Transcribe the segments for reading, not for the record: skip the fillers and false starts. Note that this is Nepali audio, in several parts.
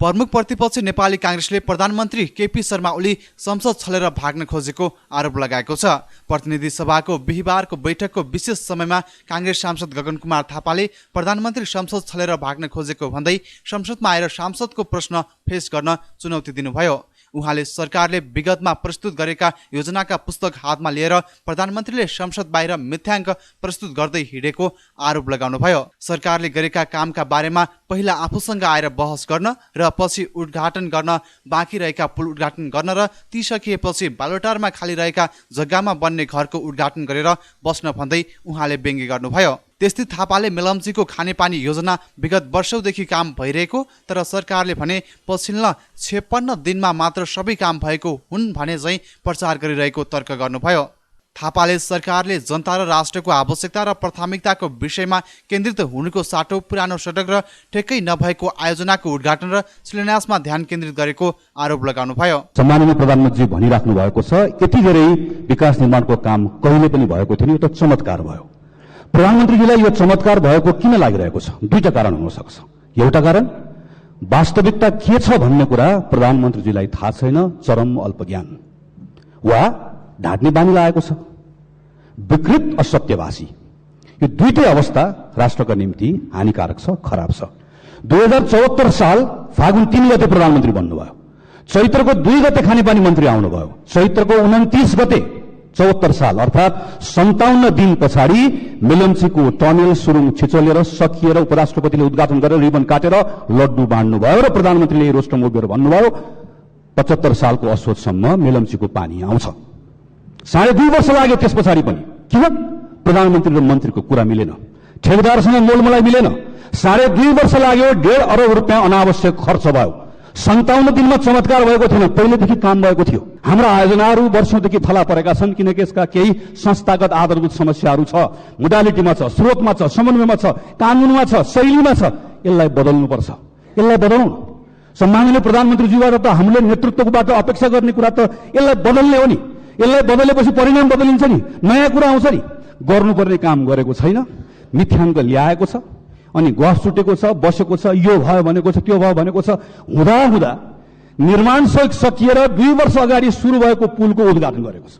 प्रमुख प्रतिपक्षी नेपाली कांग्रेसले प्रधानमन्त्री केपी शर्मा ओली संसद छलेर भाग्न खोजेको आरोप लगाएको छ। प्रतिनिधि सभाको बिहीबारको बैठकको विशेष समयमा कांग्रेस सांसद गगन कुमार थापाले प्रधानमन्त्री संसद छलेर भाग्न खोजेको भन्दै संसदमा आएर सांसदको प्रश्न फेस गर्न चुनौती दिनुभयो। उहाँले सरकारले विगतमा प्रस्तुत गरेका योजनाका पुस्तक हातमा लिएर प्रधानमन्त्रीले संसद बाहिर मिथ्याङ्क प्रस्तुत गर्दै हिँडेको आरोप लगाउनुभयो। सरकारले गरेका कामका बारेमा पहिला आफूसँग आएर बहस गर्न र पछि उद्घाटन गर्न बाँकी रहेका पुल उद्घाटन गर्न र ती सकिएपछि बालोटारमा खाली रहेका जग्गामा बन्ने घरको उद्घाटन गरेर बस्न भन्दै उहाँले व्यङ्ग्य गर्नुभयो। त्यस्तै थापाले मेलम्चीको खानेपानी योजना विगत वर्षौंदेखि काम भइरहेको तर सरकारले भने पछिल्लो 56 दिनमा मात्र सबै काम भएको हुन् भने चाहिँ प्रचार गरिरहेको तर्क गर्नुभयो। थापाले सरकारले जनता र राष्ट्रको आवश्यकता र प्राथमिकताको विषयमा केन्द्रित हुनुको साटो पुरानो सडक र ठेक्कै नभएको आयोजनाको उद्घाटन र शिलान्यासमा ध्यान केन्द्रित गरेको आरोप लगाउनुभयो। सम्माननीय प्रधानमन्त्री भनिराख्नु भएको छ, यति धेरै विकास निर्माणको काम कहिले पनि भएको थिएन, यो त चमत्कार भयो। प्रधानमन्त्रीजीलाई यो चमत्कार भएको किन लागिरहेको छ? दुईटा कारण हुन सक्छ। एउटा कारण वास्तविकता के छ भन्ने कुरा प्रधानमन्त्रीजीलाई थाहा छैन, चरम अल्पज्ञान, वा ढाट्ने बानी लागेको छ, विकृत असत्यभाषी। यो दुईटै अवस्था राष्ट्रका निम्ति हानिकारक छ, खराब छ। 2074 साल फागुन 3 गते प्रधानमन्त्री बन्नुभयो। चैत्रको 2 गते खानेपानी मन्त्री आउनुभयो। चैत्रको 29 गते 74 साल अर्थात् 57 दिन पछाडि मेलम्चीको टनेल सुरुङ छिचोलेर सकिएर उपराष्ट्रपतिले उद्घाटन गरेर रिबन काटेर लड्डु बाँड्नुभयो र प्रधानमन्त्रीले रोस्टम उभिएर भन्नुभयो 75 सालको असोजसम्म मेलम्चीको पानी आउँछ। 2.5 वर्ष लाग्यो त्यस पछाडि पनि। किन? प्रधानमन्त्री र मन्त्रीको कुरा मिलेन, ठेकेदारसँग मोलमलाई मिलेन। 2.5 वर्ष लाग्यो, 1.5 अरब रुपियाँ अनावश्यक खर्च भयो। 57 दिनमा चमत्कार भएको थिएन, पहिलेदेखि काम भएको थियो। हाम्रा आयोजनाहरू वर्षौंदेखि थला परेका छन् किनकि यसका केही संस्थागत आधारभूत समस्याहरू छ, मोडालिटीमा छ, स्रोतमा छ, समन्वयमा छ, कानूनमा छ, शैलीमा छ। यसलाई बदल्नुपर्छ, यसलाई बदलौँ। सम्माननीय प्रधानमन्त्रीज्यूबाट त हामीले नेतृत्वबाट अपेक्षा गर्ने कुरा त यसलाई बदल्ने हो नि। यसलाई बदलेपछि परिणाम बदलिन्छ नि, नयाँ कुरा आउँछ नि। गर्नुपर्ने काम गरेको छैन, मिथ्याङ्क ल्याएको छ, अनि गफ छुटेको छ, बसेको छ, यो भयो भनेको छ, त्यो भयो भनेको छ। हुँदा निर्माण सकिएर 2 वर्ष अगाडि सुरु भएको पुलको उद्घाटन गरेको छ।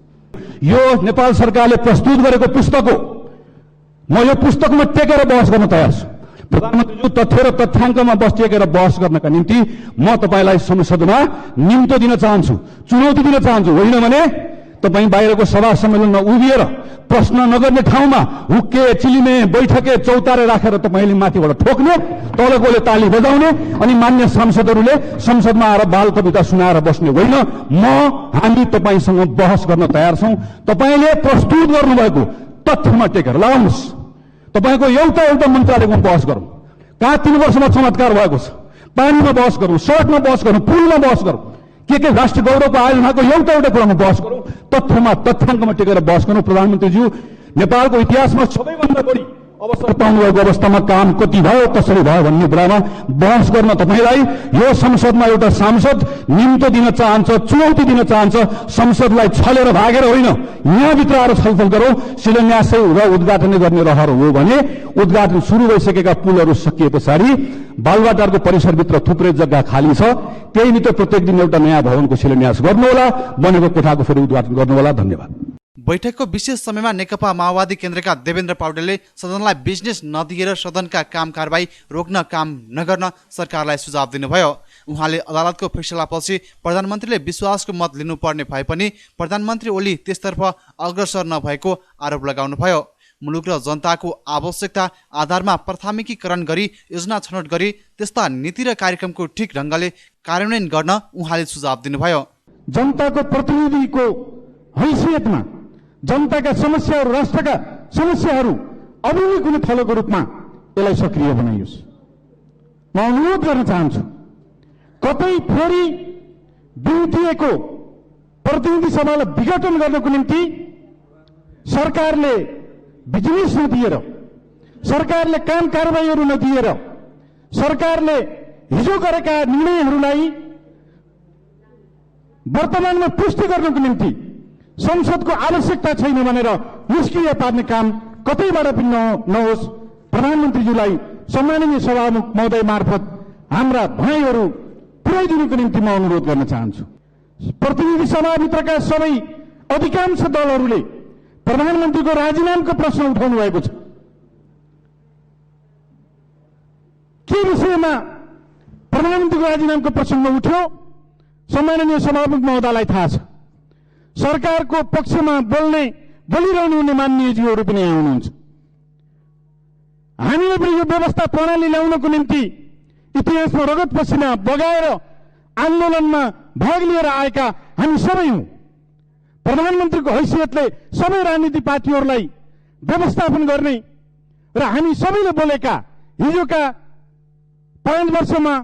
यो नेपाल सरकारले प्रस्तुत गरेको पुस्तक हो। म यो पुस्तकमा टेकेर बहस गर्न तयार छु। प्रधानमन्त्रीज्यू तथ्य र तथ्याङ्कमा टेकेर बहस गर्नका निम्ति म तपाईलाई संसदमा निम्तो दिन चाहन्छु, चुनौती दिन चाहन्छु। होइन भने तपाईँ बाहिरको सभा सम्मेलनमा उभिएर प्रश्न नगर्ने ठाउँमा हुक्के चिलिमे बैठके चौतारे राखेर तपाईँले माथिबाट ठोक्ने, तलकोले ताली बजाउने, अनि मान्य सांसदहरूले संसदमा आएर बाल कविता सुनाएर बस्ने होइन। हामी तपाईँसँग बहस गर्न तयार छौं। तपाईँले प्रस्तुत गर्नुभएको तथ्यमा टेकेर लगाउनुहोस्। तपाईँको एउटा मन्त्रालयमा बहस गरौँ। कहाँ 3 वर्षमा चमत्कार भएको छ? पानीमा बहस गरौँ, सडकमा बहस गरौँ, पुलमा बहस गरौँ, के राष्ट्र गौरवको आयोजनाको एउटा कुरामा बहस गरौँ, तथ्यमा तथ्याङ्कमा टेकेर बहस गरौँ। प्रधानमन्त्रीज्यू, नेपालको इतिहासमा सबैभन्दा बढी अवसर पाउनुभएको अवस्थामा काम कति भयो, कसरी भयो भन्ने कुरामा बहस गर्न तपाईँलाई यो संसदमा एउटा सांसद निम्तो दिन चाहन्छ, चुनौती दिन चाहन्छ। संसदलाई छलेर भागेर होइन, यहाँभित्र आएर छलफल गरौँ। शिलान्यासै र उद्घाटन गर्ने रहर हो भने उद्घाटन सुरु भइसकेका पुलहरू सकिए पछाडि बालुवाटारको परिसरभित्र थुप्रै जग्गा खाली छ, त्यही भित्र प्रत्येक दिन एउटा नयाँ भवनको शिलान्यास गर्नुहोला, बनेको कोठाको फेरि उद्घाटन गर्नुहोला। धन्यवाद। बैठकको विशेष समयमा नेकपा माओवादी केन्द्रका देवेन्द्र पौडेलले सदनलाई बिजनेस नदिएर सदनका काम कारबाही रोक्न काम नगर्न सरकारलाई सुझाव दिनुभयो। उहाँले अदालतको फैसलापछि प्रधानमन्त्रीले विश्वासको मत लिनुपर्ने भए पनि प्रधानमन्त्री ओली त्यसतर्फ अग्रसर नभएको आरोप लगाउनुभयो। मुलुक र जनताको आवश्यकता आधारमा प्राथमिकीकरण गरी योजना छनौट गरी त्यस्ता नीति र कार्यक्रमको ठिक ढङ्गले कार्यान्वयन गर्न उहाँले सुझाव दिनुभयो। जनताको प्रतिनिधिको हैसियतमा जनताका समस्याहरू, राष्ट्रका समस्याहरू अभिमुख हुने थलोको रूपमा यसलाई सक्रिय बनाइयोस्। म अनुरोध गर्न चाहन्छु, कतै फेरि बिउतिएको प्रतिनिधि सभालाई विघटन गर्नको निम्ति सरकारले बिजनेस नदिएर, सरकारले काम कारबाहीहरू नदिएर, सरकारले हिजो गरेका निर्णयहरूलाई वर्तमानमा पुष्टि गर्नको निम्ति संसदको आवश्यकता छैन भनेर निष्क्रिय पार्ने काम कतैबाट पनि नहोस्। प्रधानमन्त्रीज्यूलाई सम्माननीय सभामुख महोदय मार्फत हाम्रा भाइहरू पुर्याइदिनुको निम्ति म अनुरोध गर्न चाहन्छु। प्रतिनिधि सभाभित्रका सबै अधिकांश दलहरूले प्रधानमन्त्रीको राजीनामाको प्रश्न उठाउनु भएको छ। के विषयमा प्रधानमन्त्रीको राजीनामाको प्रसङ्ग उठ्यो सम्माननीय सभामुख महोदयलाई थाहा छ। सरकारको पक्षमा बोलिरहनु हुने माननीयज्यूहरू पनि यहाँ हुनुहुन्छ। हामीले पनि यो व्यवस्था प्रणाली ल्याउनको निम्ति इतिहासमा रगत पसिना बगाएर आन्दोलनमा भाग लिएर आएका हामी सबै हौं। प्रधानमन्त्रीको हैसियतले सबै राजनीतिक पार्टीहरूलाई व्यवस्थापन गर्ने र हामी सबैले बोलेका हिजोका 5 वर्षमा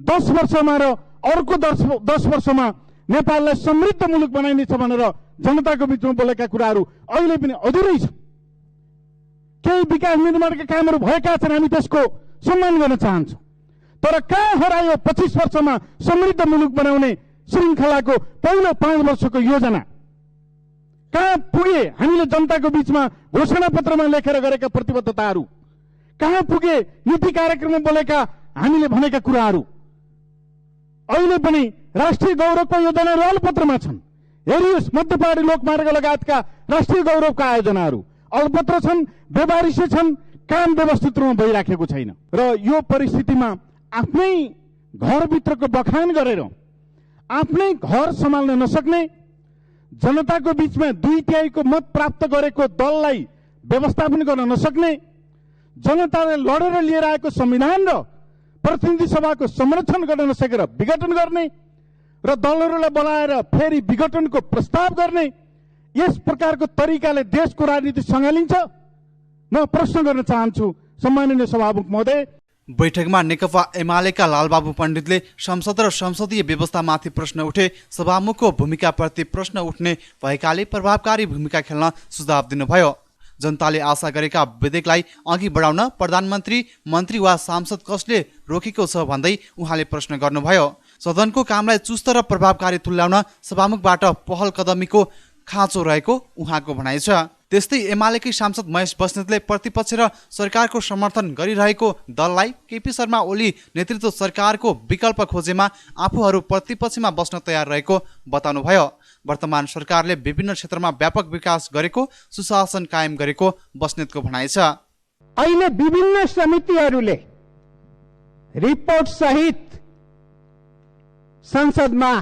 10 वर्षमा र अर्को 10 वर्षमा नेपाललाई समृद्ध मुलुक बनाइनेछ भनेर जनताको बीचमा बोलेका कुराहरू अहिले पनि अधुरै छ। केही विकास निर्माणका कामहरू भएका छन्, हामी त्यसको सम्मान गर्न चाहन्छौँ। तर कहाँ हरायो 25 वर्षमा समृद्ध मुलुक बनाउने श्रृङ्खलाको पहिलो 5 वर्षको योजना? कहाँ पुगे हामीले जनताको बीचमा घोषणा पत्रमा लेखेर गरेका प्रतिबद्धताहरू? कहाँ पुगे नीति कार्यक्रममा बोलेका हामीले भनेका कुराहरू? अहिले पनि राष्ट्रिय गौरवका योजना अलपत्रमा छन्। हेरियोस्, मध्य पहाडी लोकमार्ग लगायतका राष्ट्रिय गौरवका आयोजनाहरू अलपत्र छन्, व्यवहारिसे छन्, काम व्यवस्थित रूपमा भइराखेको छैन। र यो परिस्थितिमा आफ्नै घरभित्रको बखान गरेर आफ्नै घर सम्हाल्न नसक्ने, जनताको बीचमा 2/3 मत प्राप्त गरेको दललाई व्यवस्थापन गर्न नसक्ने, जनताले लडेर लिएर आएको संविधान र प्रतिनिधि सभाको संरक्षण गर्न नसकेर विघटन गर्ने र दलहरूलाई बोलाएर फेरि विघटनको प्रस्ताव गर्ने, यस प्रकारको तरिकाले देशको राजनीति सँगालिन्छ? म प्रश्न गर्न चाहन्छु सम्माननीय सभामुख महोदय। बैठकमा नेकपा एमालेका लालबाबु पण्डितले संसद र संसदीय व्यवस्थामाथि प्रश्न उठे सभामुखको भूमिकाप्रति प्रश्न उठ्ने भएकाले प्रभावकारी भूमिका खेल्न सुझाव दिनुभयो। जनताले आशा गरेका विधेयकलाई अघि बढाउन प्रधानमन्त्री, मन्त्री वा सांसद कसले रोकेको छ भन्दै उहाँले प्रश्न गर्नुभयो। सदनको कामलाई चुस्त र प्रभावकारी तुल्याउन सभामुखबाट पहल कदमीको खाँचो रहेको उहाँको भनाइ छ। त्यस्तै एमालेकै सांसद महेश बस्नेतले प्रतिपक्ष र सरकारको समर्थन गरिरहेको दललाई केपी शर्मा ओली नेतृत्व सरकारको विकल्प खोजेमा आफूहरू प्रतिपक्षमा बस्न तयार रहेको बताउनुभयो। वर्तमान सरकारले विभिन्न क्षेत्रमा व्यापक विकास गरेको, सुशासन कायम गरेको बस्नेतको भनाइ छ। अहिले विभिन्न समितिहरूले रिपोर्ट सहित संसदमा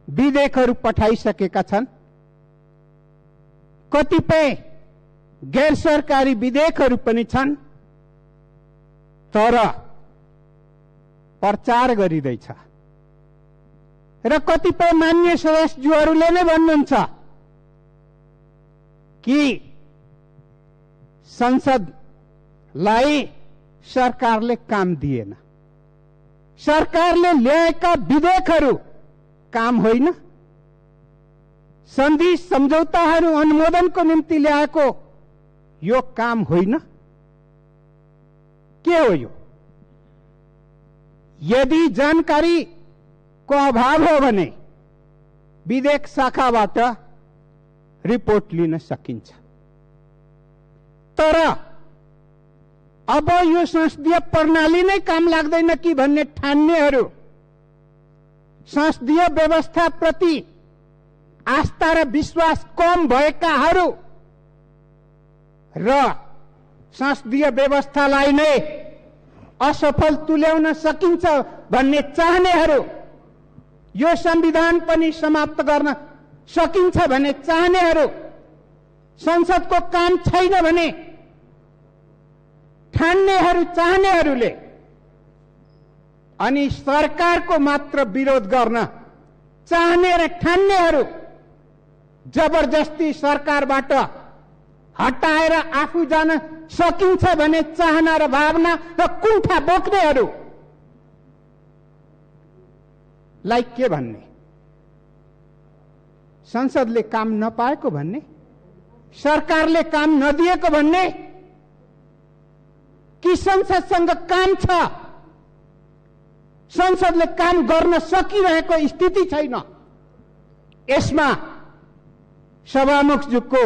विधेयकहरू पठाइसकेका छन्। कतिपय गैर सरकारी विधेयकहरू पनि छन्, तर प्रचार गरिँदैछ र कतिपय मान्य सदस्यज्यूहरूले नै भन्नुहुन्छ कि संसदलाई सरकारले काम दिएन, सरकारले ल्याएका विधेयकहरू काम होइन, सन्धि सम्झौताहरू अनुमोदनको निम्ति ल्याएको यो काम होइन। के हो यो? यदि जानकारीको अभाव हो भने विधेयक शाखाबाट रिपोर्ट लिन सकिन्छ। तर अब यो संसदीय प्रणाली नै काम लाग्दैन कि भन्ने ठान्नेहरू, संसदीय व्यवस्थाप्रति आस्था र विश्वास कम भएकाहरू र संसदीय व्यवस्थालाई नै असफल तुल्याउन सकिन्छ भन्ने चाहनेहरू, यो संविधान पनि समाप्त गर्न सकिन्छ भन्ने चाहनेहरू, संसदको काम छैन भने ठान्नेहरू, चाहनेहरूले अनि सरकारको मात्र विरोध गर्न चाहने र ठान्नेहरू जबरजस्ती सरकारबाट हटाएर आफू जान सकिन्छ भन्ने चाहना र भावना र कुण्ठा बोक्नेहरू लाई के भन्ने? संसदले काम नपाएको भन्ने? सरकारले काम नदिएको भन्ने? कि संसदसँग काम छ, संसदले काम गर्न सकिरहेको स्थिति छैन? यसमा सभामुखज्यूको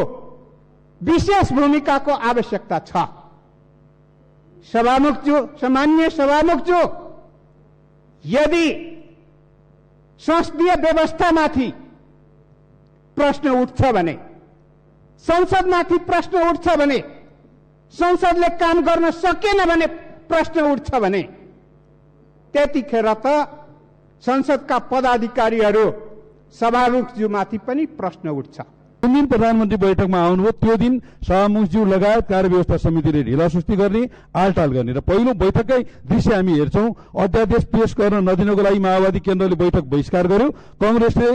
विशेष भूमिकाको आवश्यकता छ। सभामुखज्यू, सामान्य सभामुखज्यू, यदि संसदीय व्यवस्थामाथि प्रश्न उठ्छ भने, संसदमाथि प्रश्न उठ्छ भने, संसदले काम गर्न सकेन भने प्रश्न उठ्छ भने त्यतिखेर त संसदका पदाधिकारीहरू सभामुखज्यूमाथि पनि प्रश्न उठ्छ। जुन दिन प्रधानमन्त्री बैठकमा आउनुभयो त्यो दिन सभामुखज्यू लगायत कार्यव्यवस्था समितिले ढिलासुस्ती गर्ने, आलटाल गर्ने र पहिलो बैठककै दृश्य हामी हेर्छौं। अध्यादेश पेश गर्न नदिनको लागि माओवादी केन्द्रले बैठक बहिष्कार गर्यो, कांग्रेसले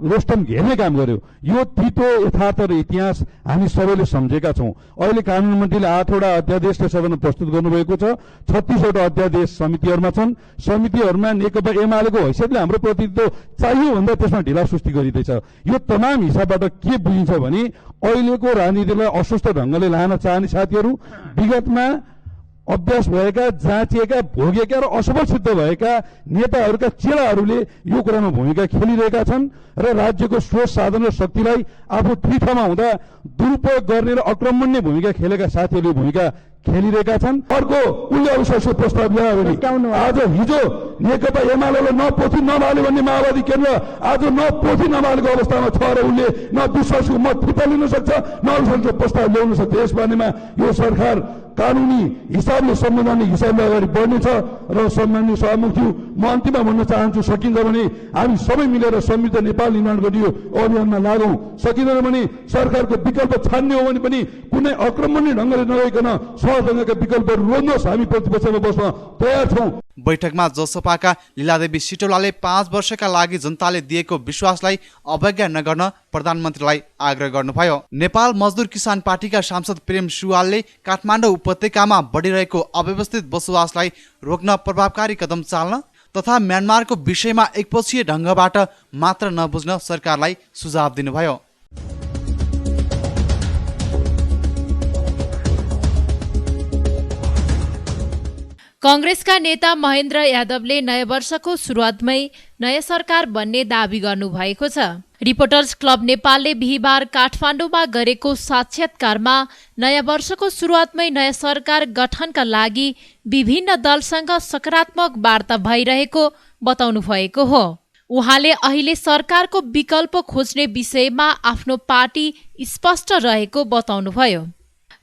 रोस्टम घेर्ने काम गर्यो। यो तितो यथार्थ र इतिहास हामी सबैले सम्झेका छौं। अहिले कानून मन्त्रीले 8वटा अध्यादेशले सदनमा प्रस्तुत गर्नुभएको छ। 36वटा अध्यादेश समितिहरूमा छन्। समितिहरूमा नेकपा एमालेको हैसियतले हाम्रो प्रतिनिधित्व चाहियो भन्दा त्यसमा ढिलासुस्ती गरिँदैछ। यो तमाम हिसाब के बुझिन्छ भने अहिलेको राजनीतिलाई अस्वस्थ ढंगले लान चाहने साथीहरू, विगतमा अभ्यास भएका, जाँचिएका, भोगेका र असफल सिद्ध भएका नेताहरूका चेलाहरूले यो कुरामा भूमिका खेलिरहेका छन् र राज्यको स्रोत साधन र शक्तिलाई आफू त्रिठामा हुँदा दुरुपयोग गर्ने र आक्रमण्य भूमिका खेलेका साथीहरूले भूमिका खेलिरहेका छन्। अर्को उनले अविश्वासको प्रस्ताव ल्यायो भने आज हिजो नेकपा एमालेले नपोथी नमाले भन्ने माओवादी केन्द्र आज नपोथी नमालेको अवस्थामा छ र उनले न विश्वासको मत फिर्ता लिन सक्छ न अविश्वासको प्रस्ताव ल्याउन सक्छ। यसबारेमा यो सरकार कानूनी हिसाबले, संवैधानिक हिसाबले अगाडि बढ्नेछ र सम्माननीय सभामुखज्यू, म अन्तिममा भन्न चाहन्छु, सकिन्छ भने हामी सबै मिलेर समृद्ध नेपाल निर्माण गर्ने यो अभियानमा लागौं। सकिँदैन भने सरकारको विकल्प छान्ने हो भने पनि कुनै आक्रमणीय ढंगले नगइकन सहज ढंगका विकल्पहरू रोज्नुहोस्, हामी प्रतिपक्षमा बस्न तयार छौं। बैठकमा जसपाका लीलादेवी सिटौलाले 5 वर्षका लागि जनताले दिएको विश्वासलाई अवज्ञा नगर्न प्रधानमन्त्रीलाई आग्रह गर्नुभयो। नेपाल मजदुर किसान पार्टीका सांसद प्रेम सुवालले काठमाडौँ उपत्यकामा बढिरहेको अव्यवस्थित बसोबासलाई रोक्न प्रभावकारी कदम चाल्न तथा म्यानमारको विषयमा एकपक्षीय ढंगबाट मात्र नबुझ्न सरकारलाई सुझाव दिनुभयो। कांग्रेसका नेता महेन्द्र यादवले नयाँ वर्षको सुरुवातमै नयाँ सरकार बन्ने दावी गर्नुभएको छ। रिपोर्टर्स क्लब नेपालले बिहीबार काठमाडौँमा गरेको साक्षात्कारमा नयाँ वर्षको सुरुवातमै नयाँ सरकार गठनका लागि विभिन्न दलसँग सकारात्मक वार्ता भइरहेको बताउनु भएको हो। उहाँले अहिले सरकारको विकल्प खोज्ने विषयमा आफ्नो पार्टी स्पष्ट रहेको बताउनुभयो।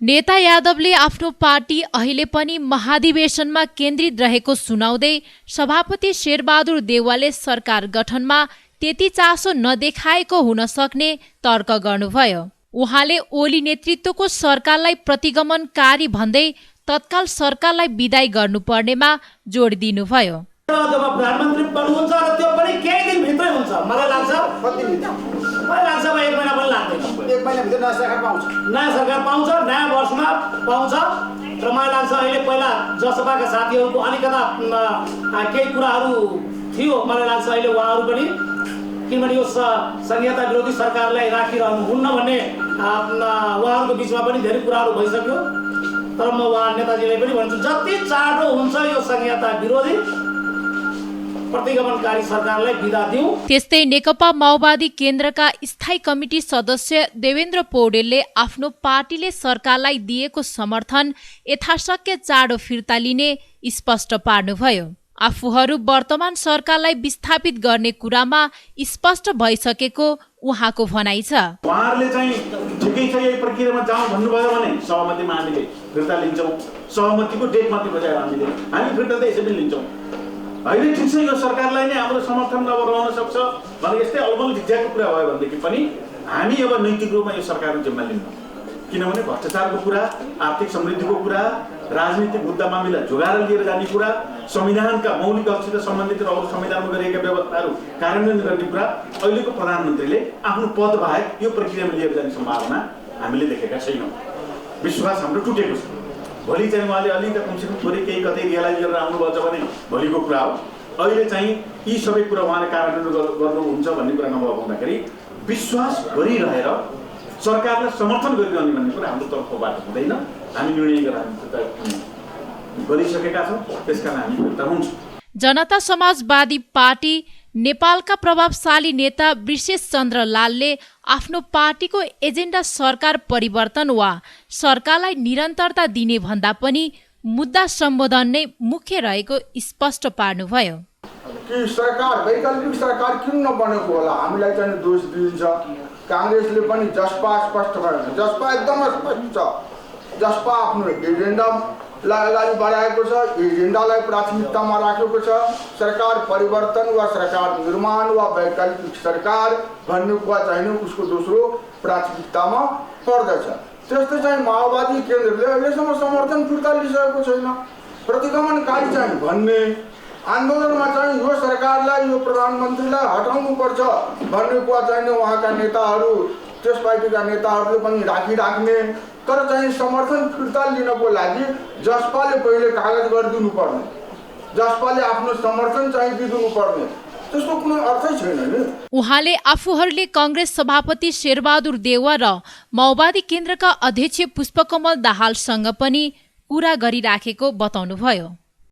नेता यादवले आफ्नो पार्टी अहिले पनि महाधिवेशनमा केन्द्रित रहेको सुनाउँदै सभापति शेरबहादुर देउवाले सरकार गठनमा त्यति चासो नदेखाएको हुन सक्ने तर्क गर्नुभयो। उहाँले ओली नेतृत्वको सरकारलाई प्रतिगमनकारी भन्दै तत्काल सरकारलाई विदाई गर्नुपर्नेमा जोड दिनुभयो। जब प्रधानमन्त्री बन्नुहुन्छ र त्यो पनि केही दिन भित्रै हुन्छ, मलाई लाग्छ मलाई लाग्छ 1 महिना पनि लाग्दैन। 1 महिना भित्र नयाँ सरकार पाउँछ, नयाँ वर्षमा पाउँछ र मलाई लाग्छ अहिले पहिला जसपाका साथीहरूको अलिकता केही कुराहरू थियो, मलाई लाग्छ अहिले उहाँहरू पनि, किनभने यो संहिता विरोधी सरकारलाई राखिरहनु हुन्न भन्ने उहाँहरूको बिचमा पनि धेरै कुराहरू भइसक्यो। तर म उहाँ नेताजीलाई पनि भन्छु, जति चाँडो हुन्छ यो संहिता विरोधी प्रतिगमनकारी सरकारलाई बिदा दिऊ। त्यस्तै नेकपा माओवादी केन्द्रका स्थायी कमिटी सदस्य देवेन्द्र पौडेलले आफ्नो पार्टीले सरकारलाई दिएको समर्थन यथाशक्य चाँडो फिर्ता लिने स्पष्ट पार्नुभयो। आफूहरू वर्तमान सरकारलाई विस्थापित गर्ने कुरामा स्पष्ट भइसकेको उहाँको भनाइ छ। उहाँहरूले चाहिँ ठिकै छ यही प्रक्रियामा जाउँ भन्नुभयो भने सहमतिमा हामीले फिर्ता लिन्छौँ। सहमतिको डेट मात्रै बजाएर हामी फिर्ता त यसै पनि लिन्छौँ। अहिले ठिक छ यो सरकारलाई नै हाम्रो समर्थन नरहन सक्छ भने यस्तै अलमल झिझ्याएको कुरा भयो भनेदेखि पनि हामी अब नैतिक रूपमा यो सरकारको जिम्मा लिन्छौँ। किनभने भ्रष्टाचारको कुरा, आर्थिक समृद्धिको कुरा, राजनीतिक मुद्दा मामिला जोगाएर लिएर जाने कुरा, संविधानका मौलिक हकसित सम्बन्धित र अरू संविधानमा गरिएका व्यवस्थाहरू कार्यान्वयन गर्ने कुरा अहिलेको प्रधानमन्त्रीले आफ्नो पद बाहेक यो प्रक्रियामा लिएर जाने सम्भावना हामीले देखेका छैनौँ। विश्वास हाम्रो टुटेको छ। भोलि चाहिँ उहाँले अलिकति कमसेकम थोरै केही कतै रियलाइज गरेर आउनुभएको छ भने भोलिको कुरा हो। अहिले चाहिँ यी सबै कुरा उहाँले कार्यान्वयन गर्नुहुन्छ भन्ने कुरा नभउँदाखेरि विश्वास गरिरहेर सरकारलाई समर्थन गरिरहने भन्ने कुरा हाम्रो तर्फबाट हुँदैन। हामी निर्णय गरिसकेका छौँ, त्यसकारण हामी फिर्ता हुन्छौँ। जनता समाजवादी पार्टी नेपालका प्रभावशाली नेता वृषेश चन्द्र लालले आफ्नो पार्टीको एजेन्डा सरकार परिवर्तन वा सरकारलाई निरन्तरता दिने भन्दा पनि मुद्दा सम्बोधन नै मुख्य रहेको स्पष्ट पार्नुभयो। कि सरकार वैकल्पिक सरकार किन नबनेको होला हामीलाई चाहिँ दोष दिइन्छ। काङ्ग्रेसले पनि जसपा स्पष्ट गरेन, जसपा एकदम स्पष्ट छ, जसपा आफ्नो एजेन्डालाई अगाडि बढाएको छ, एजेन्डालाई प्राथमिकतामा राखेको छ। सरकार परिवर्तन वा सरकार निर्माण वा वैकल्पिक सरकार भन्ने कुरा चाहिँ उसको दोस्रो प्राथमिकतामा पर्दछ। त्यस्तै चाहिँ माओवादी केन्द्रले अहिलेसम्म समर्थन फिर्ता लिइसकेको छैन। प्रतिगमनकारी चाहिँ भन्ने आन्दोलनमा चाहिँ यो सरकारलाई यो प्रधानमन्त्रीलाई हटाउनुपर्छ भन्ने कुरा चाहिँ उहाँका नेताहरू त्यस पार्टीका नेताहरूले पनि राखिराख्ने। तर चाहिँ समर्थन फिर्ता लिनको लागि जसपाले पहिले कागज गरिदिनु पर्ने, जसपाले आफ्नो समर्थन चाहिँ दिनु पर्ने, त्यसको कुनै अर्थै छैन नि। उहाँले आफूहरूले कांग्रेस सभापति शेरबहादुर देउवा र माओवादी केन्द्रका अध्यक्ष पुष्पकमल दाहालसँग पनि कुरा गरिराखेको बताउनुभयो।